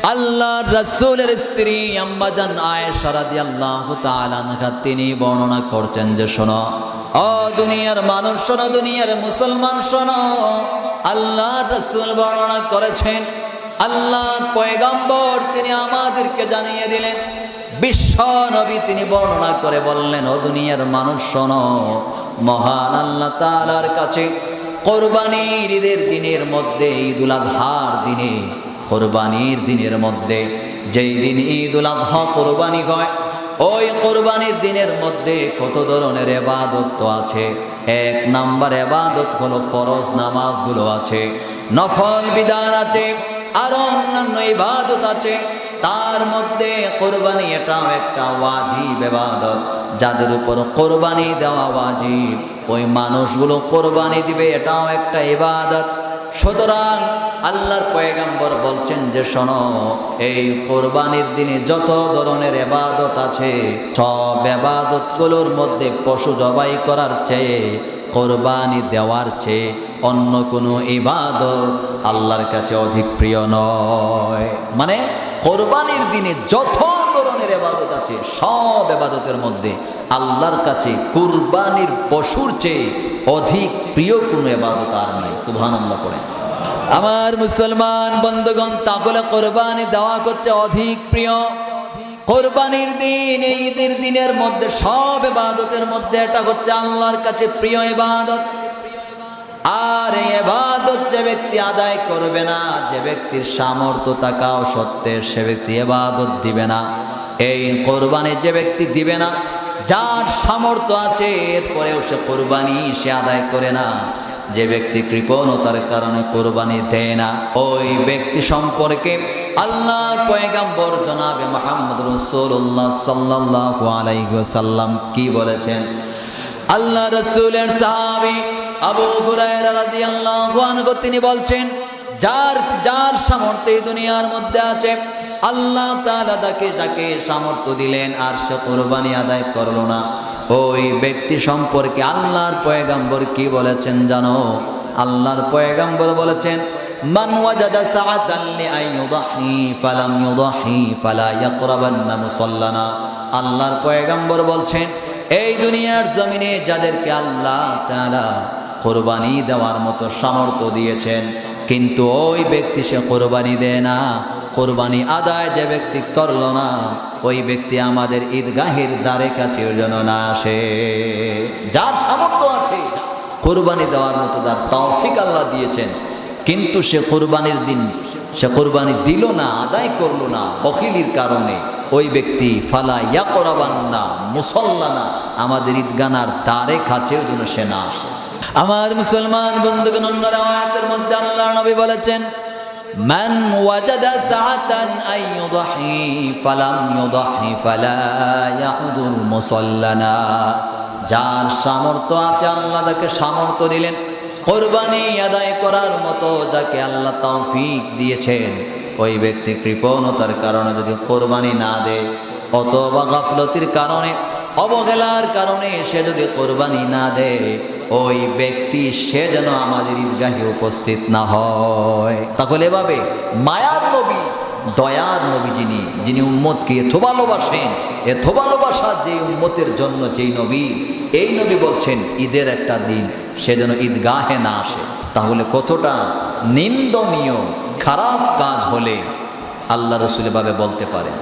আল্লাহর রাসূলের স্ত্রী আম্মা জান আয়েশা রাদিয়াল্লাহু তাআলা আনহা তিনি বর্ণনা করছেন যে শোনো ও দুনিয়ার মানুষ শোনো, দুনিয়ার মুসলমান শোনো, আল্লাহর রাসূল বর্ণনা করেছেন, আল্লাহর পয়গম্বর তিনি আমাদেরকে জানিয়ে দিলেন, বিশ্ব নবী তিনি বর্ণনা করে বললেন, ও দুনিয়ার মানুষ শোনো, মহান আল্লাহ তাআলার কাছে কোরবানির ঈদের দিনের মধ্যে, ঈদুল আযহার দিনে, কোরবানির দিনের মধ্যে যেই দিন ঈদুল আযহা কোরবানি হয়, ওই কোরবানির দিনের মধ্যে কত ধরনের ইবাদত আছে। এক নাম্বার ইবাদত হলো ফরজ নামাজগুলো আছে, নফল বিধান আছে, আর অন্যান্য ইবাদত আছে। তার মধ্যে কোরবানি এটাও একটা ওয়াজিব ইবাদত, যাদের উপর কোরবানি দেওয়া ওয়াজিব ওই মানুষগুলো কোরবানি দিবে, এটাও একটা ইবাদত। সুতরাং আল্লাহর পয়গম্বর বলছেন যে শোনো, এই কোরবানির দিনে যত ধরনের ইবাদত আছে সব ইবাদতগুলোর মধ্যে পশু জবাই করার চেয়ে, কোরবানি দেওয়ার চেয়ে অন্য কোনো ইবাদত আল্লাহর কাছে অধিক প্রিয় নয়। মানে কোরবানির দিনে যত ধরনের ইবাদত আছে সব ইবাদতের মধ্যে আল্লাহর কাছে কুরবানির পশুর চেয়ে অধিক প্রিয় কোনো ইবাদত আর নেই। সুবহানাল্লাহ পড়েন। আমার মুসলমান বন্ধুগণ, তাহলে কোরবানি দেওয়া করছে অধিক প্রিয়। কোরবানির দিন, ঈদের দিনের মধ্যে সব ইবাদতের মধ্যে এটা হচ্ছে আল্লাহর কাছে প্রিয় ইবাদত। আর এই ইবাদত যে ব্যক্তি আদায় করবে না, যে ব্যক্তির সামর্থ্য থাকাও সত্ত্বে সে ব্যক্তি ইবাদত দিবে না। এই কোরবানি যে ব্যক্তি দিবে না, যার সামর্থ্য আছে এরপরেও সে কোরবানি সে আদায় করে না, যে ব্যক্তি কৃপণতার কারণে কোরবানি দেয় না, ওই ব্যক্তি সম্পর্কে আল্লাহর পয়গম্বর জনাবে মুহাম্মদ রাসূলুল্লাহ সাল্লাল্লাহু আলাইহি ওয়াসাল্লাম কি বলেছেন? আল্লাহ রাসূলের সাহাবী আবু হুরায়রা রাদিয়াল্লাহু আনহু তিনি বলছেন, যার সামর্থ্য এই দুনিয়ার মধ্যে আছে, আল্লাহ তাআলা তাকে যাকে সামর্থ্য দিলেন আর সে কোরবানি আদায় করলো না, ওই ব্যক্তি সম্পর্কে আল্লাহর পয়গম্বর কি বলেছেন জানো? আল্লাহর পয়গম্বর বলেছেন, মান ওয়াজাদা সাআতান লিআইয়ুদাহি ফালাম ইউদাহি ফালা ইয়াকরাবান্না মুসাল্লানা। আল্লাহর পয়গম্বর বলছেন, এই দুনিয়ার জমিনে যাদেরকে আল্লাহ তাআলা কোরবানি দেওয়ার মতো সামর্থ্য দিয়েছেন, কিন্তু ওই ব্যক্তি সে কোরবানি দেয় না, কোরবানি আদায় যে ব্যক্তি করল না, ওই ব্যক্তি আমাদের ঈদগাহের দ্বারে কাছে যেন না আসে। যার সামর্থ্য আছে কোরবানি দেওয়ার মতো, যার তৌফিক আল্লাহ দিয়েছেন, কিন্তু সে কোরবানির দিন সে কোরবানি দিল না, আদায় করলো না বখিলির কারণে, ওই ব্যক্তি ফালা ইয়াকরাবান্না মুসাল্লানা, আমাদের ঈদগানার দ্বারে কাছেও যেন সে না আসে। আমার মুসলমান বন্ধুগণ, অন্য রাওয়ায়াতের মধ্যে আল্লাহর নবী বলেছেন, মান ওয়াজাদা সাআতান আইয়ুদাহি ফালাম ইউদাহি ফালা ইয়াহুদুল মুসাল্লানা। যার সামর্থ্য আছে, আল্লাহ যাকে সামর্থ্য দিলেন কোরবানি আদায় করার মতো, যাকে আল্লাহ তৌফিক দিয়েছেন, ওই ব্যক্তি কৃপণতার কারণে যদি কোরবানি না দেয়, অথবা গাফলতির কারণে অবহেলার কারণে সে যদি কোরবানি না দেয়, ওই ব্যক্তি সে যেন আমাদের ঈদগাহে উপস্থিত না হয়। তাহলে এভাবে মায়ার নবী, দয়ার নবী, যিনি উম্মতকে এত ভালোবাসেন, এত ভালোবাসা যে উম্মতের জন্য যেই নবী, এই নবী বলছেন ঈদের একটা দিন সে যেন ঈদগাহে না আসে। তাহলে কতটা নিন্দনীয় খারাপ কাজ হলে আল্লাহ রাসূল এভাবে বলতে পারে?